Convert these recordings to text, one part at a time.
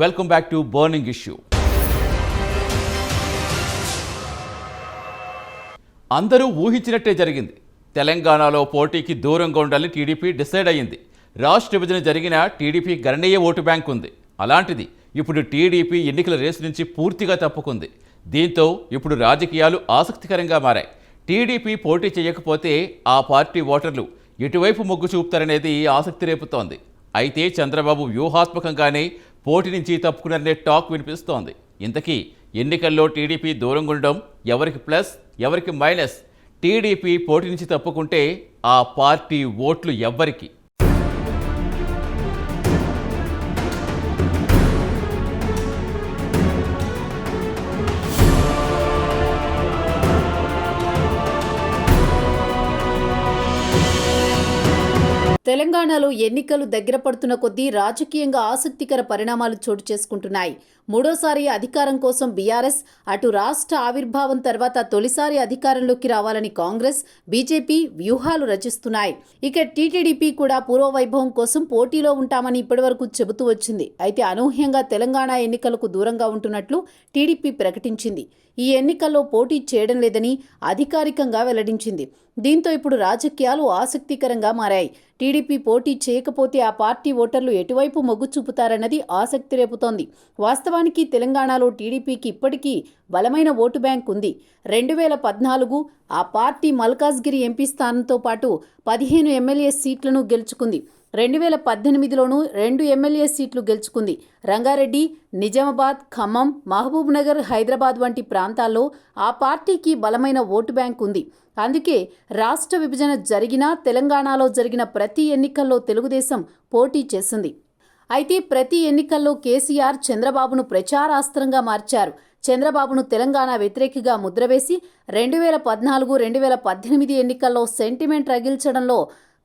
Welcome back to burning issue. అందరూ ఊహించినట్టే జరిగింది. తెలంగాణలో పోటీకి దూరంగా ఉండాలని టీడీపీ డిసైడ్ అయ్యింది. రాష్ట్ర విభజన జరిగిన టీడీపీ గణనీయ ఓటు బ్యాంక్ ఉంది. అలాంటిది ఇప్పుడు టీడీపీ ఎన్నికల రేసు నుంచి పూర్తిగా తప్పుకుంది. దీంతో ఇప్పుడు రాజకీయాలు ఆసక్తికరంగా మారాయి. టీడీపీ పోటీ చేయకపోతే ఆ పార్టీ ఓటర్లు ఎటువైపు మొగ్గు చూపుతారనేది ఆసక్తి రేపుతోంది. అయితే చంద్రబాబు వ్యూహాత్మకంగానే పోటీ నుంచి తప్పుకున్నారనే టాక్ వినిపిస్తోంది. ఇంతకీ ఎన్నికల్లో టీడీపీ దూరంగా ఉండడం ఎవరికి ప్లస్, ఎవరికి మైనస్? టీడీపీ పోటీ నుంచి తప్పుకుంటే ఆ పార్టీ ఓట్లు ఎవ్వరికి? తెలంగాణలో ఎన్నికలు దగ్గర పడుతున్న కొద్దీ రాజకీయంగా ఆసక్తికర పరిణామాలు చోటు చేసుకుంటున్నాయి. మూడోసారి అధికారం కోసం బీఆర్ఎస్, అటు రాష్ట్ర ఆవిర్భావం తర్వాత తొలిసారి అధికారంలోకి రావాలని కాంగ్రెస్, బీజేపీ వ్యూహాలు రచిస్తున్నాయి. ఇక టీటీడీపీ కూడా పూర్వవైభవం కోసం పోటీలో ఉంటామని ఇప్పటివరకు చెబుతూ వచ్చింది. అయితే అనూహ్యంగా తెలంగాణ ఎన్నికలకు దూరంగా ఉంటున్నట్లు టీడీపీ ప్రకటించింది. ఈ ఎన్నికల్లో పోటీ చేయడం లేదని అధికారికంగా వెల్లడించింది. దీంతో ఇప్పుడు రాజకీయాలు ఆసక్తికరంగా మారాయి. టీడీపీ పోటీ చేయకపోతే ఆ పార్టీ ఓటర్లు ఎటువైపు మొగ్గు చూపుతారన్నది ఆసక్తి రేపుతోంది. వాస్తవానికి తెలంగాణలో టీడీపీకి ఇప్పటికీ బలమైన ఓటు బ్యాంక్ ఉంది. 2014 ఆ పార్టీ మల్కాజ్గిరి ఎంపీ స్థానంతో పాటు 15 ఎమ్మెల్యే సీట్లను గెలుచుకుంది. 2018లోనూ 2 ఎమ్మెల్యే సీట్లు గెలుచుకుంది. రంగారెడ్డి, నిజామాబాద్, ఖమ్మం, మహబూబ్ నగర్, హైదరాబాద్ వంటి ప్రాంతాల్లో ఆ పార్టీకి బలమైన ఓటు బ్యాంక్ ఉంది. అందుకే రాష్ట్ర విభజన జరిగినా తెలంగాణలో జరిగిన ప్రతి ఎన్నికల్లో తెలుగుదేశం పోటీ చేసింది. అయితే ప్రతి ఎన్నికల్లో కేసీఆర్ చంద్రబాబును ప్రచారాస్త్రంగా మార్చారు. చంద్రబాబును తెలంగాణ వ్యతిరేకిగా ముద్రవేసి 2014, 2018 ఎన్నికల్లో సెంటిమెంట్ రగిల్చడంలో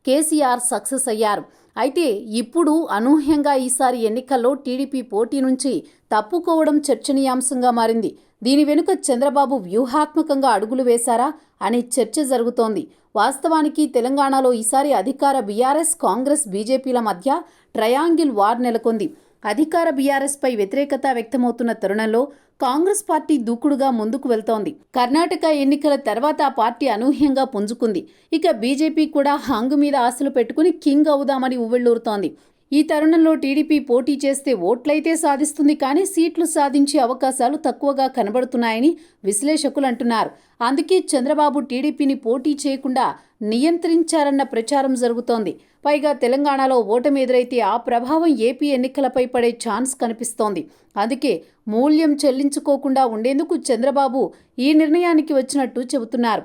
కేసీఆర్ సక్సెస్ అయ్యారు. అయితే ఇప్పుడు అనూహ్యంగా ఈసారి ఎన్నికల్లో టీడీపీ పోటీ నుంచి తప్పుకోవడం చర్చనీయాంశంగా మారింది. దీని వెనుక చంద్రబాబు వ్యూహాత్మకంగా అడుగులు వేశారా అనే చర్చ జరుగుతోంది. వాస్తవానికి తెలంగాణలో ఈసారి అధికార బీఆర్ఎస్, కాంగ్రెస్, బీజేపీల మధ్య ట్రయాంగిల్ వార్ నెలకొంది. అధికార బీఆర్ఎస్పై వ్యతిరేకత వ్యక్తమవుతున్న తరుణంలో కాంగ్రెస్ పార్టీ దూకుడుగా ముందుకు వెళ్తోంది. కర్ణాటక ఎన్నికల తర్వాత ఆ పార్టీ అనూహ్యంగా పుంజుకుంది. ఇక బీజేపీ కూడా హంగు మీద ఆశలు పెట్టుకుని కింగ్ అవుదామని ఉవ్విళ్లూరుతోంది. ఈ తరుణంలో టీడీపీ పోటీ చేస్తే ఓట్లయితే సాధిస్తుంది, కానీ సీట్లు సాధించే అవకాశాలు తక్కువగా కనబడుతున్నాయని విశ్లేషకులు అంటున్నారు. అందుకే చంద్రబాబు టీడీపీని పోటీ చేయకుండా నియంత్రించారన్న ప్రచారం జరుగుతోంది. పైగా తెలంగాణలో ఓటమి ఎదురైతే ఆ ప్రభావం ఏపీ ఎన్నికలపై పడే ఛాన్స్ కనిపిస్తోంది. అందుకే మూల్యం చెల్లించుకోకుండా ఉండేందుకు చంద్రబాబు ఈ నిర్ణయానికి వచ్చినట్టు చెబుతున్నారు.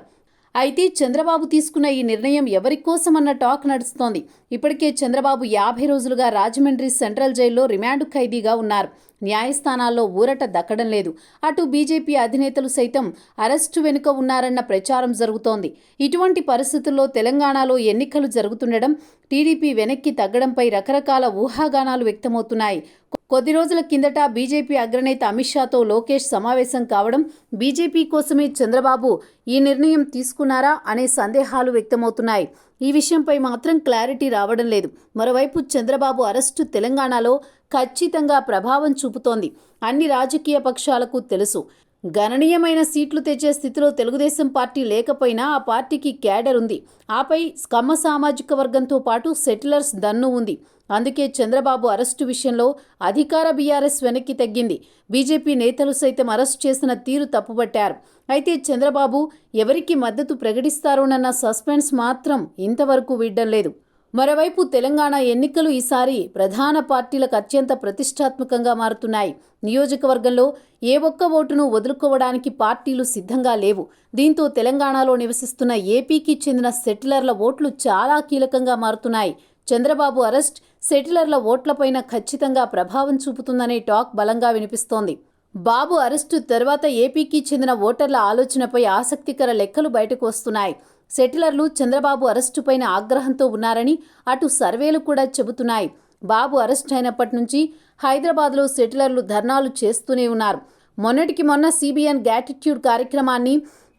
అయితే చంద్రబాబు తీసుకున్న ఈ నిర్ణయం ఎవరి కోసమన్న టాక్ నడుస్తోంది. ఇప్పటికే చంద్రబాబు 50 రోజులుగా రాజమండ్రి సెంట్రల్ జైల్లో రిమాండ్ ఖైదీగా ఉన్నారు. న్యాయస్థానాల్లో ఊరట దక్కడం లేదు. అటు బీజేపీ అధినేతలు సైతం అరెస్టు వెనుక ఉన్నారన్న ప్రచారం జరుగుతోంది. ఇటువంటి పరిస్థితుల్లో తెలంగాణలో ఎన్నికలు జరుగుతుండడం, టీడీపీ వెనక్కి తగ్గడంపై రకరకాల ఊహాగానాలు వ్యక్తమవుతున్నాయి. కొద్ది రోజుల కిందట బీజేపీ అగ్రనేత అమిత్ షాతో లోకేష్ సమావేశం కావడం, బీజేపీ కోసమే చంద్రబాబు ఈ నిర్ణయం తీసుకున్నారా అనే సందేహాలు వ్యక్తమవుతున్నాయి. ఈ విషయంపై మాత్రం క్లారిటీ రావడం లేదు. మరోవైపు చంద్రబాబు అరెస్టు తెలంగాణలో ఖచ్చితంగా ప్రభావం చూపుతోంది. అన్ని రాజకీయ పక్షాలకు తెలుసు. గణనీయమైన సీట్లు తెచ్చే స్థితిలో తెలుగుదేశం పార్టీ లేకపోయినా ఆ పార్టీకి క్యాడర్ ఉంది. ఆపై కమ్మ సామాజిక వర్గంతో పాటు సెటిలర్స్ దన్ను ఉంది. అందుకే చంద్రబాబు అరెస్టు విషయంలో అధికార బీఆర్ఎస్ వెనక్కి తగ్గింది. బీజేపీ నేతలు సైతం అరెస్టు చేసిన తీరు తప్పుబట్టారు. అయితే చంద్రబాబు ఎవరికి మద్దతు ప్రకటిస్తారోనన్న సస్పెన్స్ మాత్రం ఇంతవరకు వీడడం లేదు. మరోవైపు తెలంగాణ ఎన్నికలు ఈసారి ప్రధాన పార్టీలకు అత్యంత ప్రతిష్టాత్మకంగా మారుతున్నాయి. నియోజకవర్గంలో ఏ ఒక్క ఓటును వదులుకోవడానికి పార్టీలు సిద్ధంగా లేవు. దీంతో తెలంగాణలో నివసిస్తున్న ఏపీకి చెందిన సెటిలర్ల ఓట్లు చాలా కీలకంగా మారుతున్నాయి. చంద్రబాబు అరెస్ట్ సెటిలర్ల ఓట్లపైన ఖచ్చితంగా ప్రభావం చూపుతుందనే టాక్ బలంగా వినిపిస్తోంది. బాబు అరెస్టు తర్వాత ఏపీకి చెందిన ఓటర్ల ఆలోచనపై ఆసక్తికర లెక్కలు బయటకు వస్తున్నాయి. సెటిలర్లు చంద్రబాబు అరెస్టుపైన ఆగ్రహంతో ఉన్నారని అటు సర్వేలు కూడా చెబుతున్నాయి. బాబు అరెస్ట్ అయినప్పటి నుంచి హైదరాబాద్లో సెటిలర్లు ధర్నాలు చేస్తూనే ఉన్నారు. మొన్నటికి మొన్న సిబిఎన్ గ్రాటిట్యూడ్ కార్యక్రమాన్ని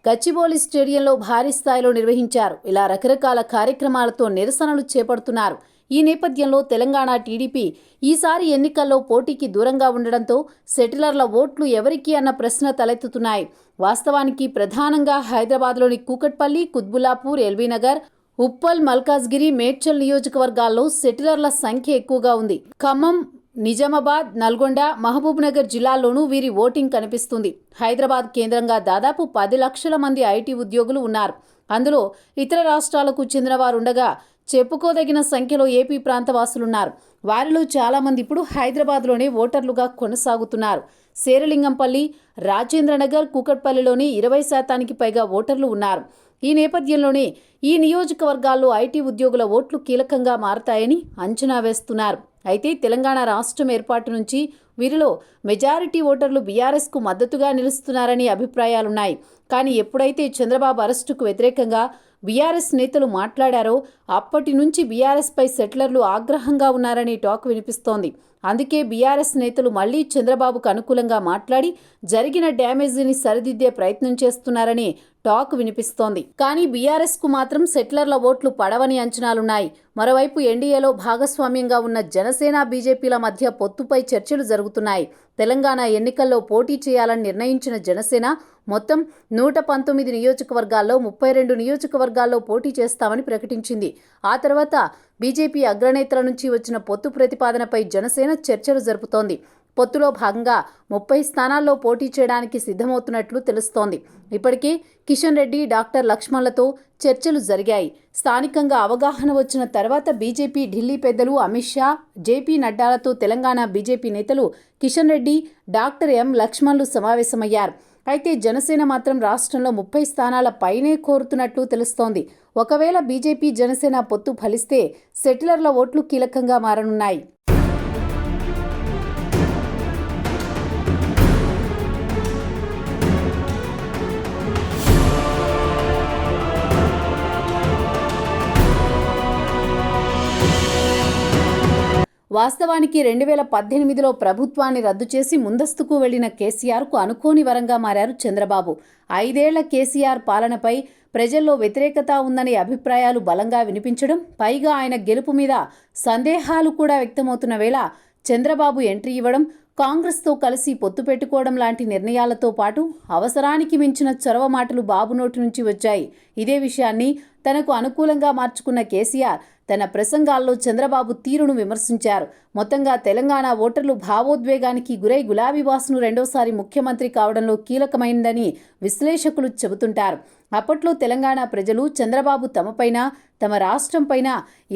గచ్చిబౌలి స్టేడియంలో భారీ స్థాయిలో నిర్వహించారు. ఇలా రకరకాల కార్యక్రమాలతో నిరసనలు చేపడుతున్నారు. ఈ నేపథ్యంలో తెలంగాణ టీడీపీ ఈసారి ఎన్నికల్లో పోటీకి దూరంగా ఉండడంతో సెటిలర్ల ఓట్లు ఎవరికి అన్న ప్రశ్న తలెత్తుతున్నాయి. వాస్తవానికి ప్రధానంగా హైదరాబాద్లోని కూకట్పల్లి, కుత్బుల్లాపూర్, ఎల్బీనగర్, ఉప్పల్, మల్కాజ్గిరి, మేడ్చల్ నియోజకవర్గాల్లో సెటిలర్ల సంఖ్య ఎక్కువగా ఉంది. ఖమ్మం, నిజామాబాద్, నల్గొండ, మహబూబ్నగర్ జిల్లాల్లోనూ వీరి ఓటింగ్ కనిపిస్తుంది. హైదరాబాద్ కేంద్రంగా దాదాపు 10 లక్షల మంది ఐటీ ఉద్యోగులు ఉన్నారు. అందులో ఇతర రాష్ట్రాలకు చెందినవారుండగా చెప్పుకోదగిన సంఖ్యలో ఏపీ ప్రాంతవాసులున్నారు. వారిలో చాలామంది ఇప్పుడు హైదరాబాద్లోనే ఓటర్లుగా కొనసాగుతున్నారు. శేరిలింగంపల్లి, రాజేంద్రనగర్, కూకట్పల్లిలోని 20% పైగా ఓటర్లు ఉన్నారు. ఈ నేపథ్యంలోనే ఈ నియోజకవర్గాల్లో ఐటీ ఉద్యోగుల ఓట్లు కీలకంగా మారతాయని అంచనా వేస్తున్నారు. అయితే తెలంగాణ రాష్ట్రం ఏర్పాటు నుంచి వీరిలో మెజారిటీ ఓటర్లు బీఆర్ఎస్కు మద్దతుగా నిలుస్తున్నారని అభిప్రాయాలున్నాయి. కానీ ఎప్పుడైతే చంద్రబాబు అరెస్టుకు వ్యతిరేకంగా బీఆర్ఎస్ నేతలు మాట్లాడారో అప్పటి నుంచి బీఆర్ఎస్పై సెటిలర్లు ఆగ్రహంగా ఉన్నారని టాక్ వినిపిస్తోంది. అందుకే బీఆర్ఎస్ నేతలు మళ్లీ చంద్రబాబుకు అనుకూలంగా మాట్లాడి జరిగిన డ్యామేజీని సరిదిద్దే ప్రయత్నం చేస్తున్నారని టాక్ వినిపిస్తోంది. కానీ బీఆర్ఎస్కు మాత్రం సెటిలర్ల ఓట్లు పడవని అంచనాలున్నాయి. మరోవైపు ఎన్డీఏలో భాగస్వామ్యంగా ఉన్న జనసేన, బీజేపీల మధ్య పొత్తుపై చర్చలు జరుగుతున్నాయి. తెలంగాణ ఎన్నికల్లో పోటీ చేయాలని నిర్ణయించిన జనసేన మొత్తం 119 నియోజకవర్గాల్లో 32 నియోజకవర్గాల్లో పోటీ చేస్తామని ప్రకటించింది. ఆ తర్వాత బీజేపీ అగ్రనేతల నుంచి వచ్చిన పొత్తు ప్రతిపాదనపై జనసేన చర్చలు జరుపుతోంది. పొత్తులో భాగంగా 30 స్థానాల్లో పోటీ చేయడానికి సిద్ధమవుతున్నట్లు తెలుస్తోంది. ఇప్పటికే కిషన్ రెడ్డి, డాక్టర్ లక్ష్మణ్లతో చర్చలు జరిగాయి. స్థానికంగా అవగాహన వచ్చిన తర్వాత బీజేపీ ఢిల్లీ పెద్దలు అమిత్ షా, జేపీ నడ్డాలతో తెలంగాణ బీజేపీ నేతలు కిషన్ రెడ్డి, డాక్టర్ ఎం లక్ష్మణ్లు సమావేశమయ్యారు. అయితే జనసేన మాత్రం రాష్ట్రంలో 30 స్థానాల పైనే కోరుతున్నట్లు తెలుస్తోంది. ఒకవేళ బీజేపీ జనసేన పొత్తు ఫలిస్తే సెటిలర్ల ఓట్లు కీలకంగా మారనున్నాయి. వాస్తవానికి 2018లో ప్రభుత్వాన్ని రద్దు చేసి ముందస్తుకు వెళ్లిన కేసీఆర్కు అనుకోని వరంగా మారారు చంద్రబాబు. 5 ఏళ్ల కేసీఆర్ పాలనపై ప్రజల్లో వ్యతిరేకత ఉందనే అభిప్రాయాలు బలంగా వినిపించడం, పైగా ఆయన గెలుపు మీద సందేహాలు కూడా వ్యక్తమవుతున్న వేళ చంద్రబాబు ఎంట్రీ ఇవ్వడం, కాంగ్రెస్తో కలిసి పొత్తు పెట్టుకోవడం లాంటి నిర్ణయాలతో పాటు అవసరానికి మించిన చొరవ మాటలు బాబు నోటి నుంచి వచ్చాయి. ఇదే విషయాన్ని తనకు అనుకూలంగా మార్చుకున్న కేసీఆర్ తన ప్రసంగాల్లో చంద్రబాబు తీరును విమర్శించారు. మొత్తంగా తెలంగాణ ఓటర్లు భావోద్వేగానికి గురై గులాబీ బాస్ను రెండోసారి ముఖ్యమంత్రి కావడంలో కీలకమైందని విశ్లేషకులు చెబుతుంటారు. అప్పట్లో తెలంగాణ ప్రజలు చంద్రబాబు తమపైన, తమ రాష్ట్రంపైన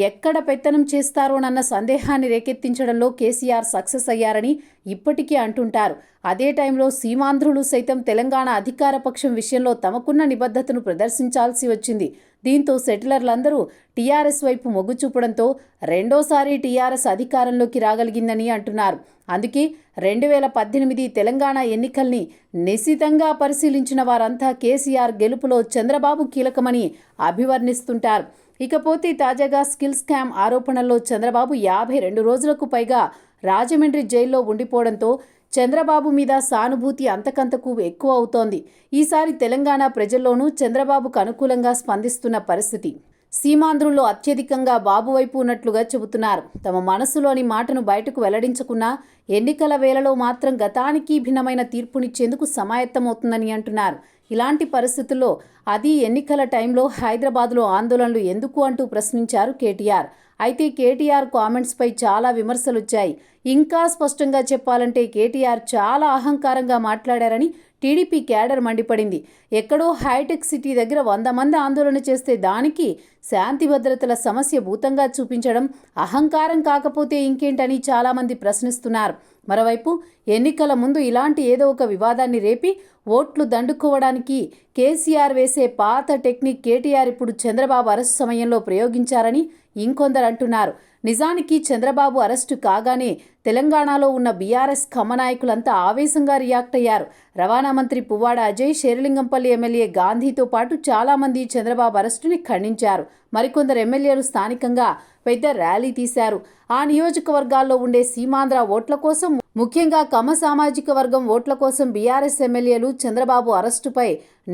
ఎక్కడ పెత్తనం చేస్తారోనన్న సందేహాన్ని రేకెత్తించడంలో కేసీఆర్ సక్సెస్ అయ్యారని ఇప్పటికీ అంటుంటారు. అదే టైంలో సీమాంధ్రులు సైతం తెలంగాణ అధికార పక్షం విషయంలో తమకున్న నిబద్ధతను ప్రదర్శించాల్సి వచ్చింది. దీంతో సెటిలర్లందరూ టీఆర్ఎస్ వైపు మొగ్గు చూపడంతో రెండోసారి టీఆర్ఎస్ అధికారంలోకి రాగలిగిందని అంటున్నారు. అందుకే 2018 తెలంగాణ ఎన్నికల్ని నిశితంగా పరిశీలించిన వారంతా కేసీఆర్ గెలుపులో చంద్రబాబు కీలకమని అభివర్ణిస్తుంటారు. ఇకపోతే తాజాగా స్కిల్ స్కామ్ ఆరోపణల్లో చంద్రబాబు 52 రోజులకు పైగా రాజమండ్రి జైల్లో ఉండిపోవడంతో చంద్రబాబు మీద సానుభూతి అంతకంతకు ఎక్కువ అవుతోంది. ఈసారి తెలంగాణ ప్రజల్లోనూ చంద్రబాబుకు అనుకూలంగా స్పందిస్తున్న పరిస్థితి. సీమాంధ్రుల్లో అత్యధికంగా బాబు వైపు ఉన్నట్లుగా చెబుతున్నారు. తమ మనసులోని మాటను బయటకు వెల్లడించకున్నా ఎన్నికల వేళలో మాత్రం గతానికి భిన్నమైన తీర్పునిచ్చేందుకు సమాయత్తమవుతుందని అంటున్నారు. ఇలాంటి పరిస్థితుల్లో అది ఎన్నికల టైంలో హైదరాబాద్లో ఆందోళనలు ఎందుకు అంటూ ప్రశ్నించారు కేటీఆర్. అయితే కేటీఆర్ కామెంట్స్పై చాలా విమర్శలొచ్చాయి. ఇంకా స్పష్టంగా చెప్పాలంటే కేటీఆర్ చాలా అహంకారంగా మాట్లాడారని టీడీపీ క్యాడర్ మండిపడింది. ఎక్కడో హైటెక్ సిటీ దగ్గర 100 మంది ఆందోళన చేస్తే దానికి శాంతి భద్రతల సమస్య భూతంగా చూపించడం అహంకారం కాకపోతే ఇంకేంటని చాలామంది ప్రశ్నిస్తున్నారు. మరోవైపు ఎన్నికల ముందు ఇలాంటి ఏదో ఒక వివాదాన్ని రేపి ఓట్లు దండుకోవడానికి కేసీఆర్ వేసే పాత టెక్నిక్ కేటీఆర్ ఇప్పుడు చంద్రబాబు అరెస్టు సమయంలో ప్రయోగించారని ఇంకొందరు అంటున్నారు. నిజానికి చంద్రబాబు అరెస్టు కాగానే తెలంగాణలో ఉన్న బీఆర్ఎస్ ఖమ్మ నాయకులంతా ఆవేశంగా రియాక్ట్ అయ్యారు. రవాణా మంత్రి పువ్వాడ అజయ్, శేరిలింగంపల్లి ఎమ్మెల్యే గాంధీతో పాటు చాలామంది చంద్రబాబు అరెస్టుని ఖండించారు. మరికొందరు ఎమ్మెల్యేలు స్థానికంగా పెద్ద ర్యాలీ తీశారు. ఆ నియోజకవర్గాల్లో ఉండే సీమాంధ్ర ఓట్ల కోసం, ముఖ్యంగా కమ్మ సామాజిక వర్గం ఓట్ల కోసం బీఆర్ఎస్ ఎమ్మెల్యేలు చంద్రబాబు అరెస్టుపై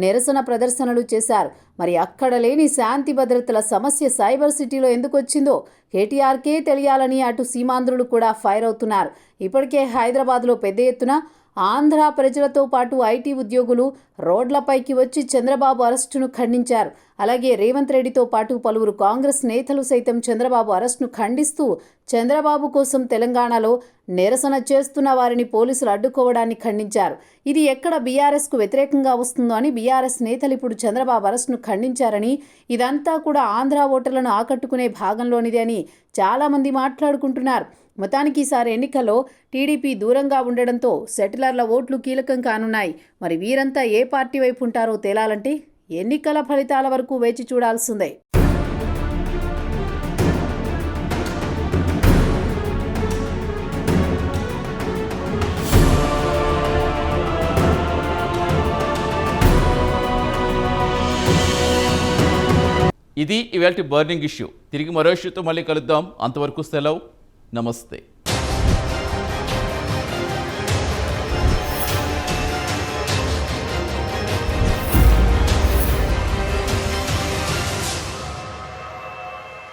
నిరసన ప్రదర్శనలు చేశారు. మరి అక్కడ లేని శాంతి భద్రతల సమస్య సైబర్ సిటీలో ఎందుకు వచ్చిందో కేటీఆర్కే తెలియాలని అటు సీమాంధ్రులు కూడా ఫైర్ అవుతున్నారు. ఇప్పటికే హైదరాబాద్లో పెద్ద ఎత్తున ఆంధ్ర ప్రజలతో పాటు ఐటీ ఉద్యోగులు రోడ్లపైకి వచ్చి చంద్రబాబు అరెస్టును ఖండించారు. అలాగే రేవంత్ రెడ్డితో పాటు పలువురు కాంగ్రెస్ నేతలు సైతం చంద్రబాబు అరెస్టును ఖండిస్తూ చంద్రబాబు కోసం తెలంగాణలో నిరసన చేస్తున్న వారిని పోలీసులు అడ్డుకోవడాన్ని ఖండించారు. ఇది ఎక్కడ బీఆర్ఎస్కు వ్యతిరేకంగా వస్తుందో అని బీఆర్ఎస్ నేతలు ఇప్పుడు చంద్రబాబు అరెస్టును ఖండించారని, ఇదంతా కూడా ఆంధ్ర ఓటర్లను ఆకట్టుకునే భాగంలోనిదే అని చాలామంది మాట్లాడుకుంటున్నారు. మొత్తానికి ఈసారి ఎన్నికల్లో టీడీపీ దూరంగా ఉండడంతో సెటిలర్ల ఓట్లు కీలకం కానున్నాయి. మరి వీరంతా ఏ పార్టీ వైపు ఉంటారో తేలాలంటే ఎన్నికల ఫలితాల వరకు వేచి చూడాల్సిందే. ఇది ఇవాల్టి బర్నింగ్ ఇష్యూ. తిరిగి మరో ఇష్యూతో మళ్ళీ కలుద్దాం. అంతవరకు సెలవు. నమస్తే.